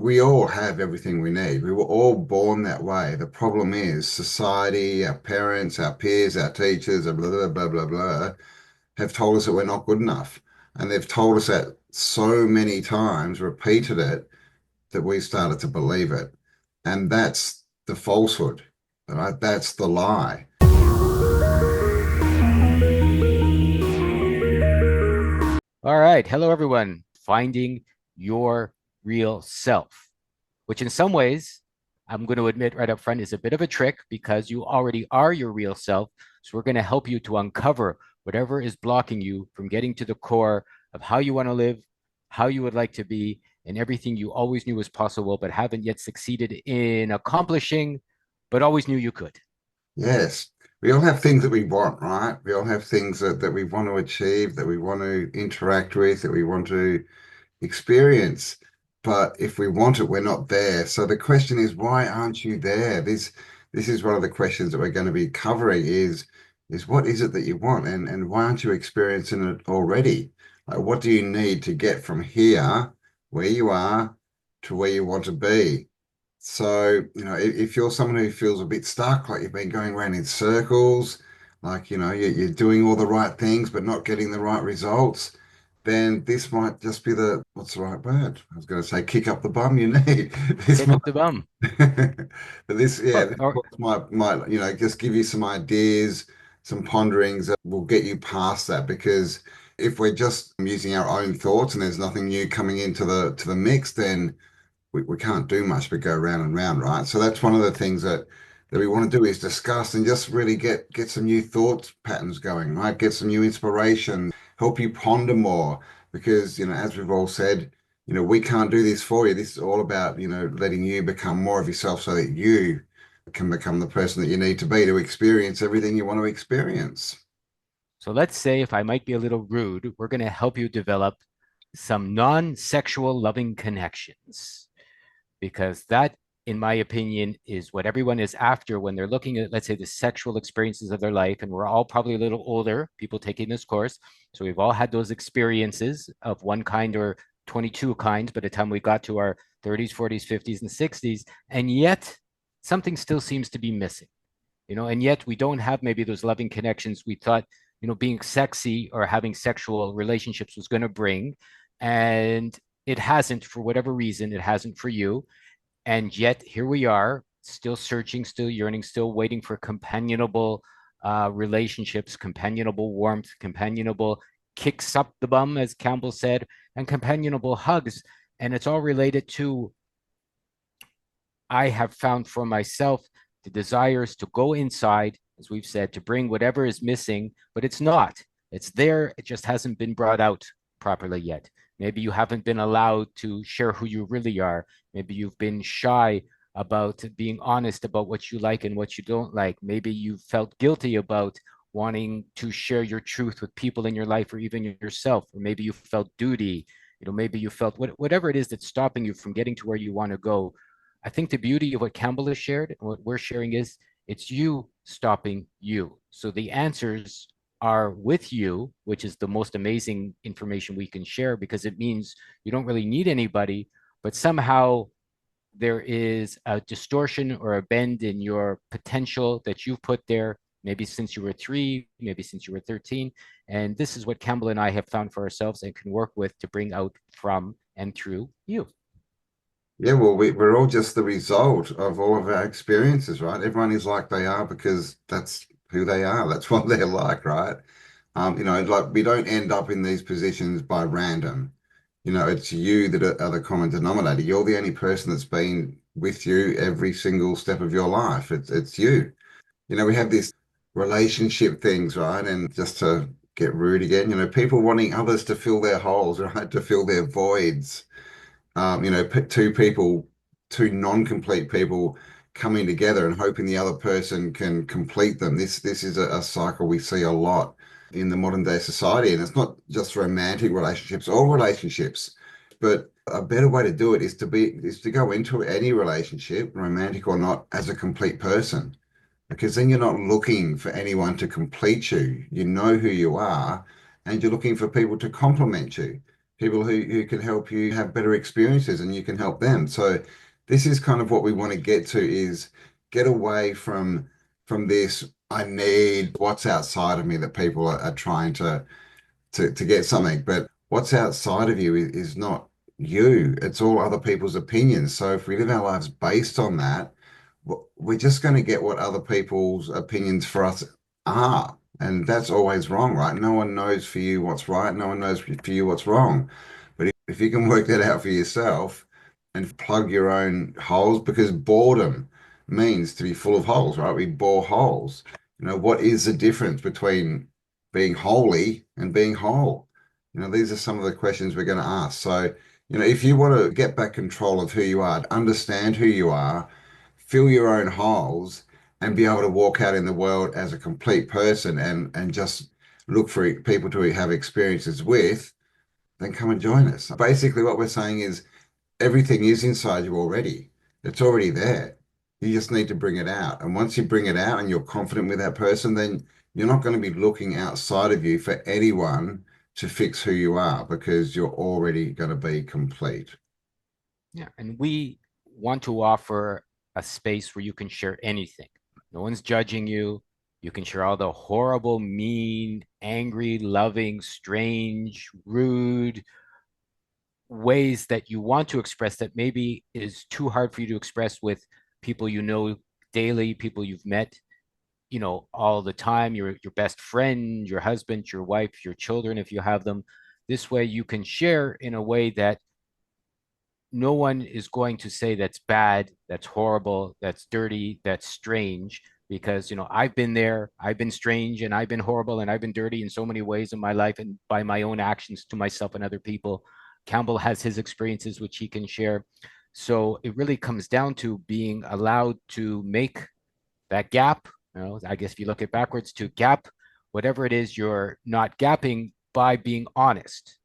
We all have everything we need. We were all born that way. The problem is society, our parents, our peers, our teachers, blah, blah, blah, blah, blah, have told us that we're not good enough. And they've told us that so many times, repeated it, that we started to believe it. And that's the falsehood, right? That's the lie. All right. Hello, everyone. Finding your real self, which in some ways, I'm going to admit right up front is a bit of a trick because you already are your real self. So we're going to help you to uncover whatever is blocking you from getting to the core of how you want to live, how you would like to be, and everything you always knew was possible, but haven't yet succeeded in accomplishing, but always knew you could. Yes. We all have things that we want, right? We all have things that we want to achieve, that we want to interact with, that we want to experience. But if we want it, we're not there. So the question is, why aren't you there? This is one of the questions that we're going to be covering is what is it that you want and why aren't you experiencing it already? Like what do you need to get from here, where you are, to where you want to be? So, if you're someone who feels a bit stuck, like you've been going around in circles, like, you're doing all the right things, but not getting the right results, then this might just be what's the right word? I was going to say kick up the bum you need. This Kick might, up the bum. but this Or course might, just give you some ideas, some ponderings that will get you past that. Because if we're just using our own thoughts and there's nothing new coming into the mix, then we can't do much but go round and round, right? So that's one of the things that we want to do is discuss and just really get some new thought patterns going, right? Get some new inspiration, help you ponder more, because as we've all said, we can't do this for you. This is all about letting you become more of yourself so that you can become the person that you need to be to experience everything you want to experience. So let's say, if I might be a little rude, we're going to help you develop some non-sexual loving connections because that, in my opinion, is what everyone is after when they're looking at, let's say, the sexual experiences of their life. And we're all probably a little older, people taking this course. So we've all had those experiences of one kind or 22 kinds by the time we got to our 30s, 40s, 50s, and 60s. And yet something still seems to be missing, and yet we don't have maybe those loving connections we thought, being sexy or having sexual relationships was going to bring. And it hasn't, for whatever reason, it hasn't for you. And yet here we are, still searching, still yearning, still waiting for companionable relationships, companionable warmth, companionable kicks up the bum, as Campbell said, and companionable hugs. And it's all related to, I have found for myself, the desires to go inside, as we've said, to bring whatever is missing, but it's not. It's there. It just hasn't been brought out properly yet. Maybe you haven't been allowed to share who you really are. Maybe you've been shy about being honest about what you like and what you don't like. Maybe you felt guilty about wanting to share your truth with people in your life or even yourself. Or maybe you felt duty. Maybe you felt whatever it is that's stopping you from getting to where you want to go. I think the beauty of what Campbell has shared and what we're sharing is it's you stopping you. So the answers are with you, which is the most amazing information we can share because it means you don't really need anybody, but somehow there is a distortion or a bend in your potential that you've put there, maybe since you were 3, maybe since you were 13. And this is what Campbell and I have found for ourselves and can work with to bring out from and through you. Yeah, well, we're all just the result of all of our experiences, right? Everyone is like they are because that's who they are. That's what they're like, right? Like we don't end up in these positions by random. It's you that are the common denominator. You're the only person that's been with you every single step of your life. It's you. We have this relationship things, right? And just to get rude again, people wanting others to fill their holes, right? To fill their voids. Two people, two non-complete people coming together and hoping the other person can complete them. This is a cycle we see a lot in the modern day society, and it's not just romantic relationships, all relationships. But a better way to do it is to go into any relationship, romantic or not, as a complete person. Because then you're not looking for anyone to complete you. You know who you are, and you're looking for people to complement you. people who can help you have better experiences and you can help them. So this is kind of what we want to get to is get away from this I need what's outside of me that people are trying to get something. But what's outside of you is not you. It's all other people's opinions. So if we live our lives based on that, we're just going to get what other people's opinions for us are. And that's always wrong, right? No one knows for you what's right. No one knows for you what's wrong. But if you can work that out for yourself and plug your own holes, because boredom means to be full of holes, right? We bore holes. What is the difference between being holy and being whole? These are some of the questions we're going to ask. So, if you want to get back control of who you are, understand who you are, fill your own holes, and be able to walk out in the world as a complete person and just look for people to have experiences with, then come and join us. Basically, what we're saying is everything is inside you already. It's already there. You just need to bring it out. And once you bring it out and you're confident with that person, then you're not going to be looking outside of you for anyone to fix who you are because you're already going to be complete. Yeah, and we want to offer a space where you can share anything. No one's judging you. You can share all the horrible, mean, angry, loving, strange, rude ways that you want to express that maybe is too hard for you to express with people you know daily, people you've met, all the time, your best friend, your husband, your wife, your children, if you have them. This way you can share in a way that no one is going to say that's bad, that's horrible, that's dirty, that's strange, because I've been there, I've been strange, and I've been horrible, and I've been dirty in so many ways in my life and by my own actions to myself and other people. Campbell has his experiences which he can share. So it really comes down to being allowed to make that gap. I guess if you look at backwards, to gap whatever it is you're not gapping by being honest.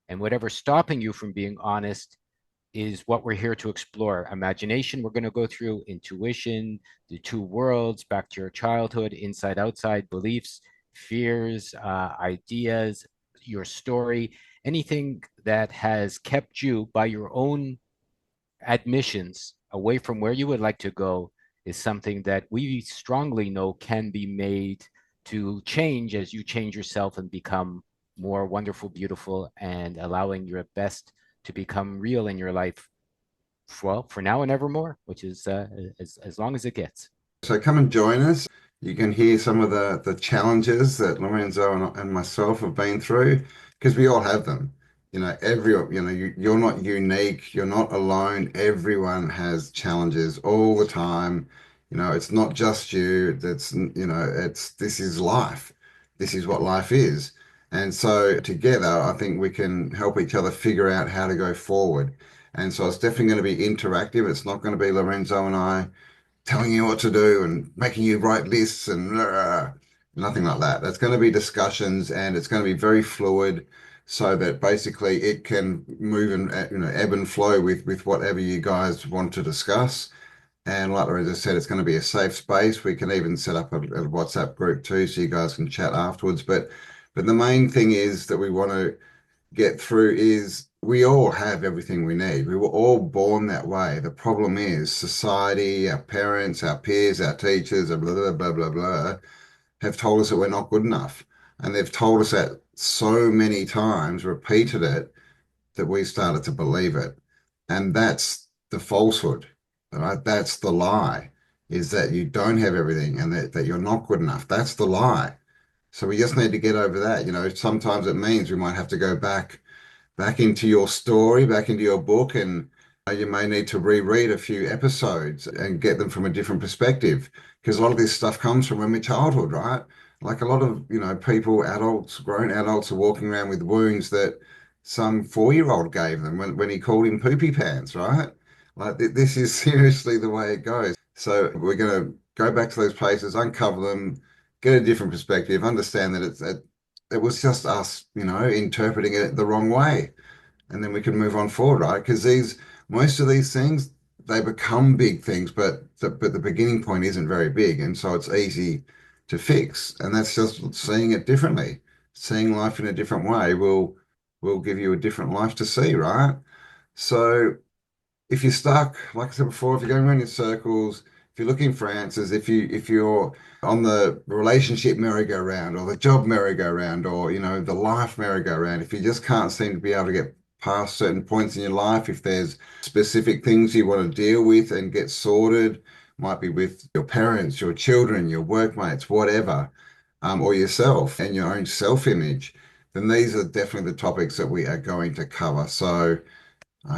And whatever's stopping you from being honest is what we're here to explore. Imagination, we're going to go through intuition, the two worlds, back to your childhood, inside, outside, beliefs, fears, ideas, your story, anything that has kept you by your own admissions away from where you would like to go is something that we strongly know can be made to change as you change yourself and become more wonderful, beautiful, and allowing your best to become real in your life, well, for now and evermore, which is as long as it gets. So come and join us. You can hear some of the challenges that Lorenzo and myself have been through because we all have them. You're not unique. You're not alone. Everyone has challenges all the time. It's not just you. This is life. This is what life is. And so together, I think we can help each other figure out how to go forward. And so it's definitely going to be interactive. It's not going to be Lorenzo and I telling you what to do and making you write lists and nothing like that. That's going to be discussions and it's going to be very fluid so that basically it can move and ebb and flow with whatever you guys want to discuss. And like Lorenzo said, it's going to be a safe space. We can even set up a WhatsApp group too, so you guys can chat afterwards. But the main thing is that we want to get through is we all have everything we need. We were all born that way. The problem is society, our parents, our peers, our teachers, blah, blah, blah, blah, blah, have told us that we're not good enough. And they've told us that so many times, repeated it, that we started to believe it. And that's the falsehood, right? That's the lie, is that you don't have everything and that you're not good enough. That's the lie. So we just need to get over that. Sometimes it means we might have to go back into your story, back into your book, and you may need to reread a few episodes and get them from a different perspective. Because a lot of this stuff comes from when we're childhood, right? Like a lot of, people, adults, grown adults are walking around with wounds that some 4-year-old gave them when he called him poopy pants, right? Like this is seriously the way it goes. So we're going to go back to those places, uncover them, get a different perspective, understand that it was just us, interpreting it the wrong way. And then we can move on forward, right? Because most of these things, they become big things, but the beginning point isn't very big. And so it's easy to fix. And that's just seeing it differently. Seeing life in a different way will will give you a different life to see, right? So if you're stuck, like I said before, if you're going around in circles, if you're looking for answers, if you're on the relationship merry-go-round or the job merry-go-round or the life merry-go-round, if you just can't seem to be able to get past certain points in your life, if there's specific things you want to deal with and get sorted, might be with your parents, your children, your workmates, whatever, or yourself and your own self-image, then these are definitely the topics that we are going to cover. So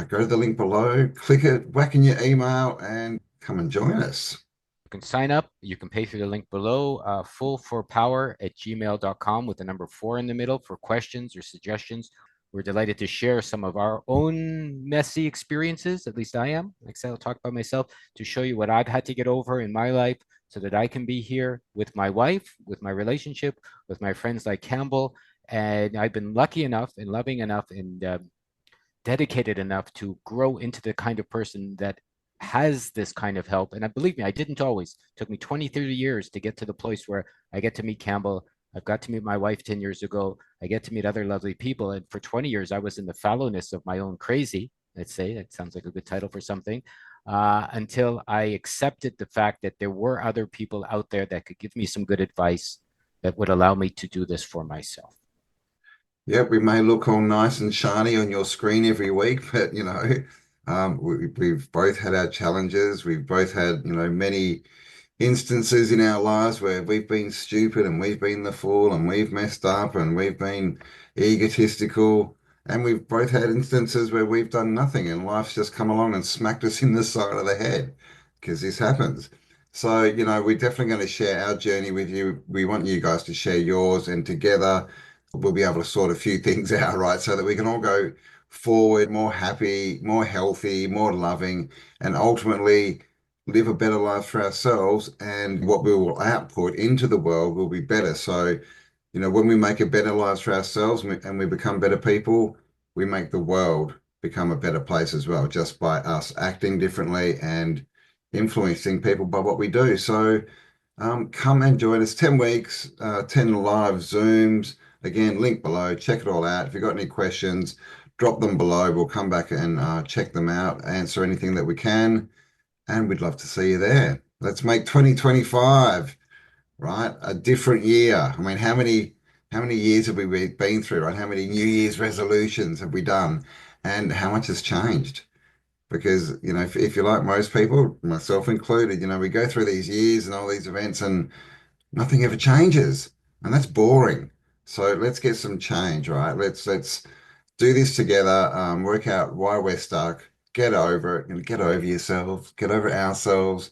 go to the link below, click it, whack in your email, and come and join us. You can sign up. You can pay through the link below, full4power@gmail.com with the number 4 in the middle for questions or suggestions. We're delighted to share some of our own messy experiences. At least I am. Like I said, I'll talk about myself to show you what I've had to get over in my life so that I can be here with my wife, with my relationship, with my friends like Campbell. And I've been lucky enough and loving enough and dedicated enough to grow into the kind of person that has this kind of help. And I believe me, I didn't always. It took me 20, 30 years to get to the place where I get to meet Campbell. I've got to meet my wife 10 years ago. I get to meet other lovely people. And for 20 years, I was in the fallowness of my own crazy. Let's say that sounds like a good title for something. Until I accepted the fact that there were other people out there that could give me some good advice that would allow me to do this for myself. Yep, we may look all nice and shiny on your screen every week, but we've both had our challenges. We've both had, many instances in our lives where we've been stupid and we've been the fool and we've messed up and we've been egotistical. And we've both had instances where we've done nothing and life's just come along and smacked us in the side of the head because this happens. So, we're definitely going to share our journey with you. We want you guys to share yours, and together we'll be able to sort a few things out, right? So that we can all go forward more happy, more healthy, more loving, and ultimately live a better life for ourselves, and what we will output into the world will be better. So, when we make a better life for ourselves and we become better people, we make the world become a better place as well, just by us acting differently and influencing people by what we do. So, come and join us 10 weeks, 10 live Zooms. Again, link below, check it all out. If you've got any questions, drop them below. We'll come back and check them out, answer anything that we can, and we'd love to see you there. Let's make 2025, right, a different year. I mean, how many years have we been through, right? How many New Year's resolutions have we done? And how much has changed? Because, if you're like most people, myself included, we go through these years and all these events and nothing ever changes. And that's boring. So let's get some change, right? Let's do this together, work out why we're stuck, get over it, and get over yourselves, get over ourselves,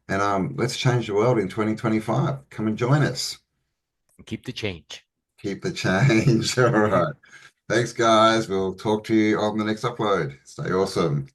and let's change the world in 2025. Come and join us. And keep the change. Keep the change. All right. Thanks, guys. We'll talk to you on the next upload. Stay awesome.